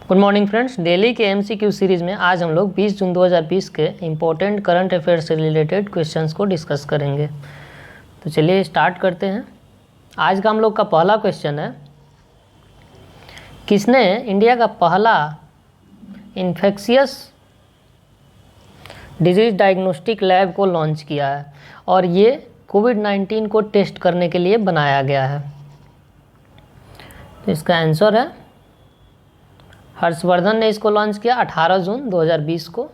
Good morning friends. Daily के MCQ series में आज हम लोग 20 जून 2020 के इम्पोर्टेंट करंट अफेयर्स से रिलेटेड क्वेश्चंस को डिस्कस करेंगे। तो चलिए स्टार्ट करते हैं। आज का हम लोग का पहला क्वेश्चन है, किसने इंडिया का पहला इन्फेक्शियस डिजीज़ डायग्नोस्टिक लैब को लॉन्च किया है और ये कोविड-19 को टेस्ट करने के लिए बनाया गया है। तो इसका आंसर है हर्षवर्धन ने इसको लॉन्च किया 18 जून 2020 को।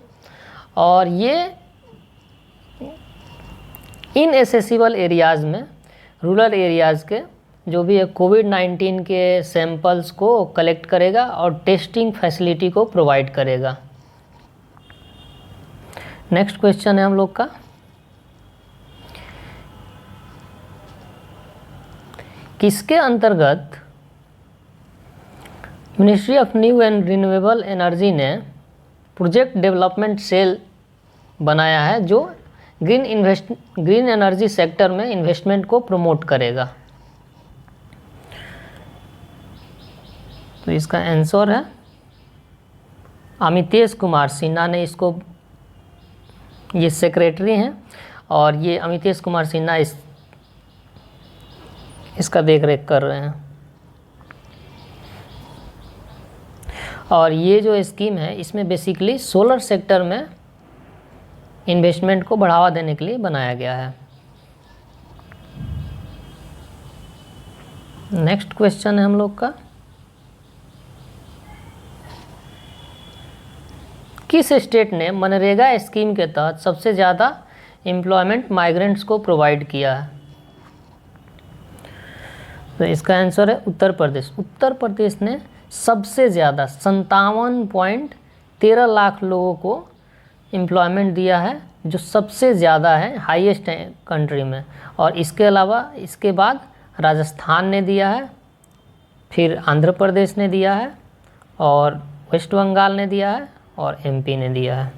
और ये इनएसेसिबल एरियाज़ में, रूरल एरियाज़ के जो भी है कोविड-19 के सैंपल्स को कलेक्ट करेगा और टेस्टिंग फैसिलिटी को प्रोवाइड करेगा। नेक्स्ट क्वेश्चन है हम लोग का, किसके अंतर्गत ministry of new and renewable energy ने प्रोजेक्ट डेवलपमेंट सेल बनाया है जो ग्रीन एनर्जी सेक्टर में इन्वेस्टमेंट को प्रमोट करेगा। तो इसका आंसर है अमितेश कुमार सिन्हा ने इसको, ये सेक्रेटरी हैं और ये अमितेश कुमार सिन्हा इसका देखरेख कर रहे हैं। और ये जो स्कीम है इसमें बेसिकली सोलर सेक्टर में इन्वेस्टमेंट को बढ़ावा देने के लिए बनाया गया है। नेक्स्ट क्वेश्चन है हम लोग का, किस स्टेट ने मनरेगा स्कीम के तहत सबसे ज़्यादा एम्प्लॉयमेंट माइग्रेंट्स को प्रोवाइड किया है? तो इसका आंसर है उत्तर प्रदेश। उत्तर प्रदेश ने सबसे ज़्यादा 57.13 लाख लोगों को एम्प्लॉयमेंट दिया है, जो सबसे ज़्यादा है, हाईएस्ट है कंट्री में। और इसके अलावा इसके बाद राजस्थान ने दिया है, फिर आंध्र प्रदेश ने दिया है, और वेस्ट बंगाल ने दिया है, और एमपी ने दिया है।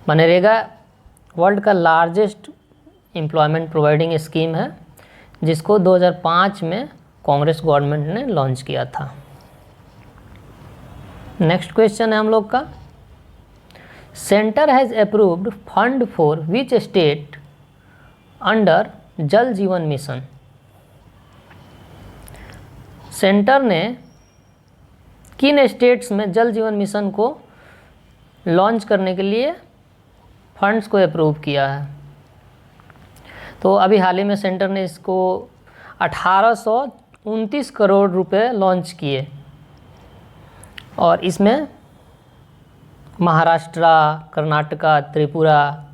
मनरेगा वर्ल्ड का लार्जेस्ट एम्प्लॉयमेंट प्रोवाइडिंग स्कीम है, जिसको 2005 में कांग्रेस गवर्नमेंट ने लॉन्च किया था। नेक्स्ट क्वेश्चन है हम लोग का, centre has approved fund for which state under जल जीवन मिशन? सेंटर ने किन स्टेट्स में जल जीवन मिशन को लॉन्च करने के लिए फंड्स को अप्रूव किया है? तो अभी हाल ही में सेंटर ने इसको 1829 करोड़ रुपए लॉन्च किए और इसमें महाराष्ट्र, कर्नाटका, त्रिपुरा,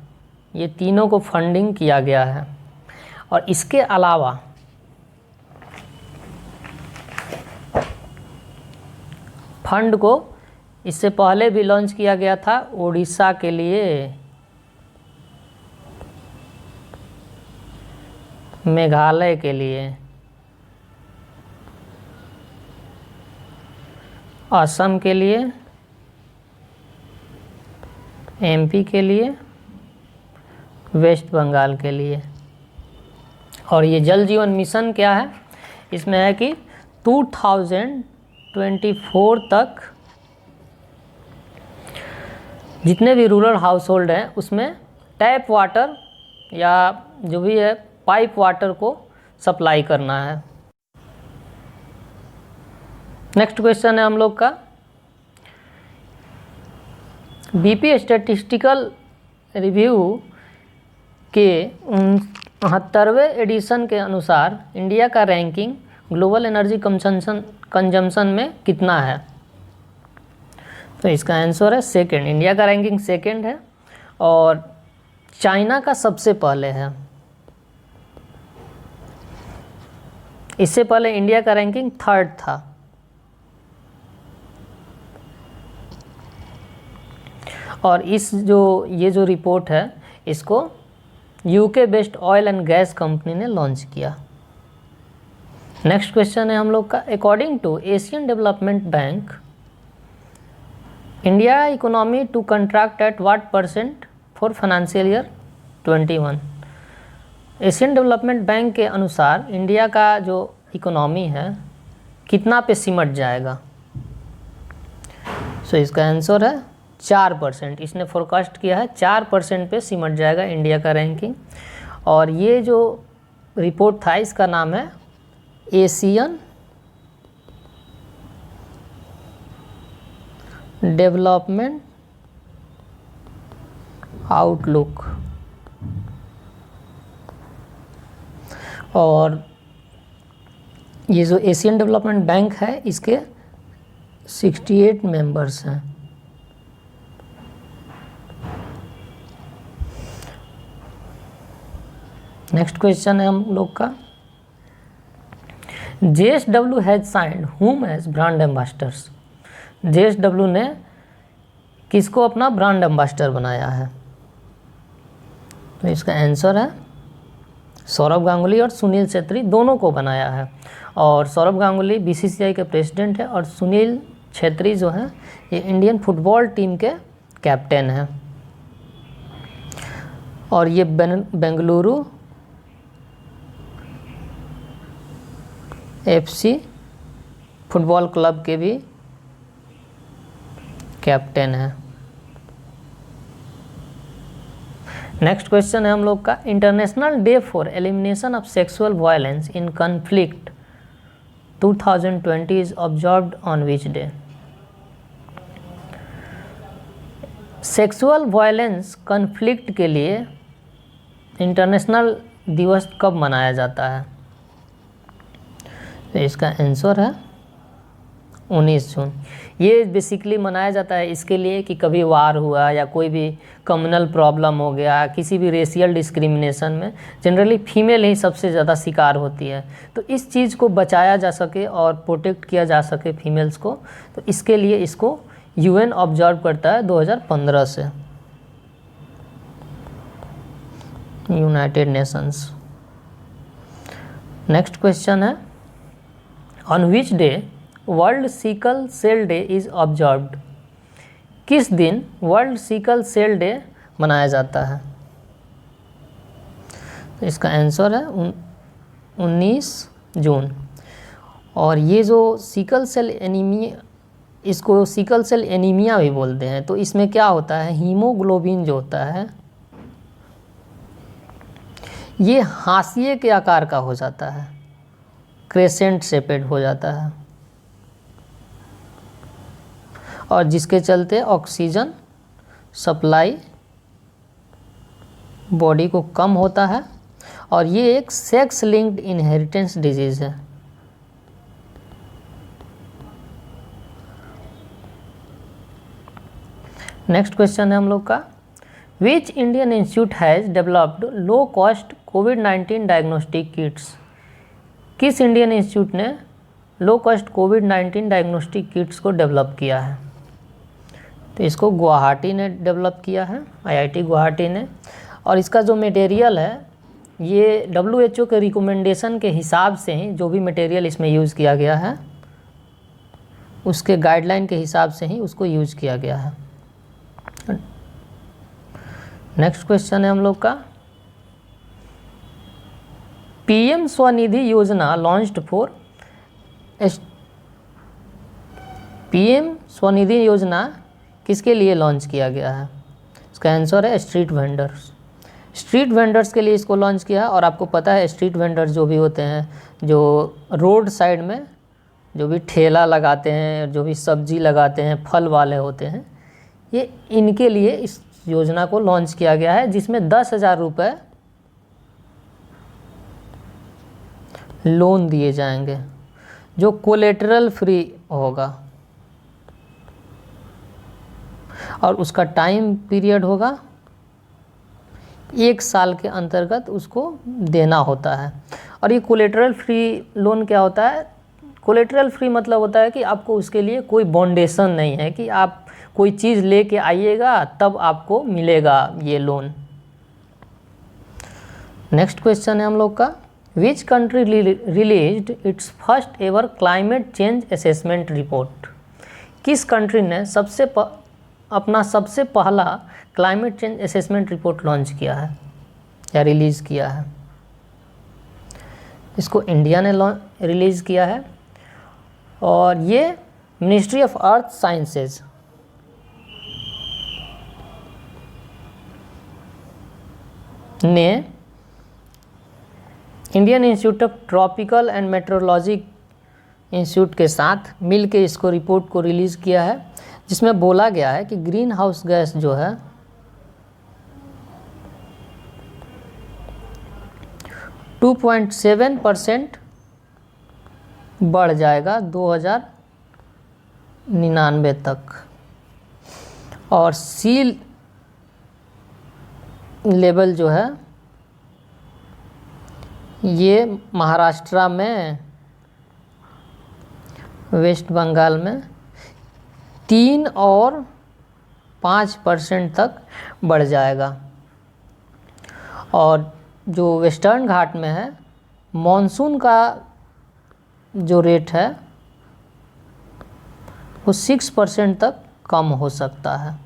ये तीनों को फंडिंग किया गया है। और इसके अलावा फंड को इससे पहले भी लॉन्च किया गया था उड़ीसा के लिए, मेघालय के लिए, असम के लिए, एमपी के लिए, वेस्ट बंगाल के लिए। और ये जल जीवन मिशन क्या है, इसमें है कि 2024 तक जितने भी रूरल हाउस होल्ड हैं उसमें टैप वाटर या जो भी है पाइप वाटर को सप्लाई करना है। नेक्स्ट क्वेश्चन है हम लोग का, बीपी स्टैटिस्टिकल रिव्यू के 69वें एडिशन के अनुसार इंडिया का रैंकिंग ग्लोबल एनर्जी कंजम्पशन में कितना है? तो इसका आंसर है सेकंड। इंडिया का रैंकिंग सेकंड है और चाइना का सबसे पहले है। इससे पहले इंडिया का रैंकिंग थर्ड था। और ये जो रिपोर्ट है इसको UK based oil and gas company ने लॉन्च किया। नेक्स्ट क्वेश्चन है हम लोग का, according to Asian development bank, India economy to contract at what % for financial year 21? Asian development bank के अनुसार इंडिया का जो इकोनॉमी है कितना पे सिमट जाएगा? सो इसका आंसर है 4%। इसने फोरकास्ट किया है 4% पे सिमट जाएगा इंडिया का रैंकिंग। और ये जो रिपोर्ट था इसका नाम है एशियन डेवलपमेंट आउटलुक। और ये जो एशियन डेवलपमेंट बैंक है इसके 68 मेंबर्स हैं। नेक्स्ट क्वेश्चन है हम लोग का, JSW has signed whom as brand ambassadors. JSW ने किसको अपना ब्रांड एम्बेसडर बनाया है? तो इसका आंसर है सौरभ गांगुली और सुनील छेत्री दोनों को बनाया है। और सौरभ गांगुली BCCI के प्रेसिडेंट है और सुनील छेत्री जो है ये इंडियन फुटबॉल टीम के कैप्टन हैं। और ये बेंगलुरु FC फुटबॉल क्लब के भी कैप्टन है। नेक्स्ट क्वेश्चन है हम लोग का, international day for elimination of sexual violence in conflict 2020 is observed on which day. Sexual violence conflict के लिए इंटरनेशनल दिवस कब मनाया जाता है? तो इसका आंसर है 19 जून। ये बेसिकली मनाया जाता है इसके लिए कि कभी वार हुआ या कोई भी कम्युनल प्रॉब्लम हो गया, किसी भी रेशियल डिस्क्रिमिनेशन में जनरली फीमेल ही सबसे ज़्यादा शिकार होती है, तो इस चीज़ को बचाया जा सके और प्रोटेक्ट किया जा सके फीमेल्स को, तो इसके लिए इसको UN ऑब्जर्व करता है 2015 से, यूनाइटेड नेशंस। नेक्स्ट क्वेश्चन है, on which day world sickle cell day is observed. किस दिन वर्ल्ड सिकल सेल डे मनाया जाता है? तो इसका आंसर है 19 जून। और ये जो सिकल सेल एनीमिया, इसको सिकल सेल एनीमिया भी बोलते हैं, तो इसमें क्या होता है, हीमोग्लोबिन जो होता है ये हाशिए के आकार का हो जाता है, क्रेसेंट शेपेड हो जाता है, और जिसके चलते ऑक्सीजन सप्लाई बॉडी को कम होता है, और ये एक सेक्स लिंक्ड इनहेरिटेंस डिजीज़ है। नेक्स्ट क्वेश्चन है हम लोग का, which Indian institute has developed low cost कोविड-19 डायग्नोस्टिक किट्स। किस इंडियन इंस्टीट्यूट ने लो कॉस्ट कोविड-19 डायग्नोस्टिक किट्स को डेवलप किया है? तो इसको गुवाहाटी ने डेवलप किया है, IIT गुवाहाटी ने। और इसका जो मटेरियल है ये WHO के रिकमेंडेशन के हिसाब से ही, जो भी मटेरियल इसमें यूज़ किया गया है उसके गाइडलाइन के हिसाब से ही उसको यूज़ किया गया है। नेक्स्ट क्वेश्चन है हम लोग का, PM स्वनिधि योजना लॉन्च्ड फॉर, PM स्वनिधि योजना किसके लिए लॉन्च किया गया है? इसका आंसर है स्ट्रीट वेंडर्स। स्ट्रीट वेंडर्स के लिए इसको लॉन्च किया। और आपको पता है स्ट्रीट वेंडर्स जो भी होते हैं, जो रोड साइड में जो भी ठेला लगाते हैं, जो भी सब्जी लगाते हैं, फल वाले होते हैं, ये इनके लिए इस योजना को लॉन्च किया गया है, जिसमें 10,000 रुपये लोन दिए जाएंगे जो कोलेटरल फ्री होगा, और उसका टाइम पीरियड होगा 1 साल के अंतर्गत उसको देना होता है। और ये कोलेटरल फ्री लोन क्या होता है? कोलेटरल फ्री मतलब होता है कि आपको उसके लिए कोई बाउंडेशन नहीं है कि आप कोई चीज़ लेके आइएगा तब आपको मिलेगा ये लोन। नेक्स्ट क्वेश्चन है हम लोग का, which country released it's first ever climate change assessment report. किस कंट्री ने अपना सबसे पहला climate change assessment report launch किया है या रिलीज़ किया है? इसको इंडिया ने रिलीज़ किया है। और ये मिनिस्ट्री ऑफ अर्थ साइंसेज ने Indian institute of tropical and metrology institute के साथ मिल के इसको रिपोर्ट को रिलीज़ किया है, जिसमें बोला गया है कि ग्रीन हाउस गैस जो है 2.7% बढ़ जाएगा 2099 तक, और सी लेवल जो है ये महाराष्ट्र में, वेस्ट बंगाल में 3 और 5% तक बढ़ जाएगा। और जो वेस्टर्न घाट में है, मॉनसून का जो रेट है वो 6% तक कम हो सकता है।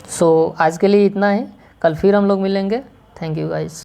सो आज के लिए इतना ही, कल फिर हम लोग मिलेंगे। Thank you guys.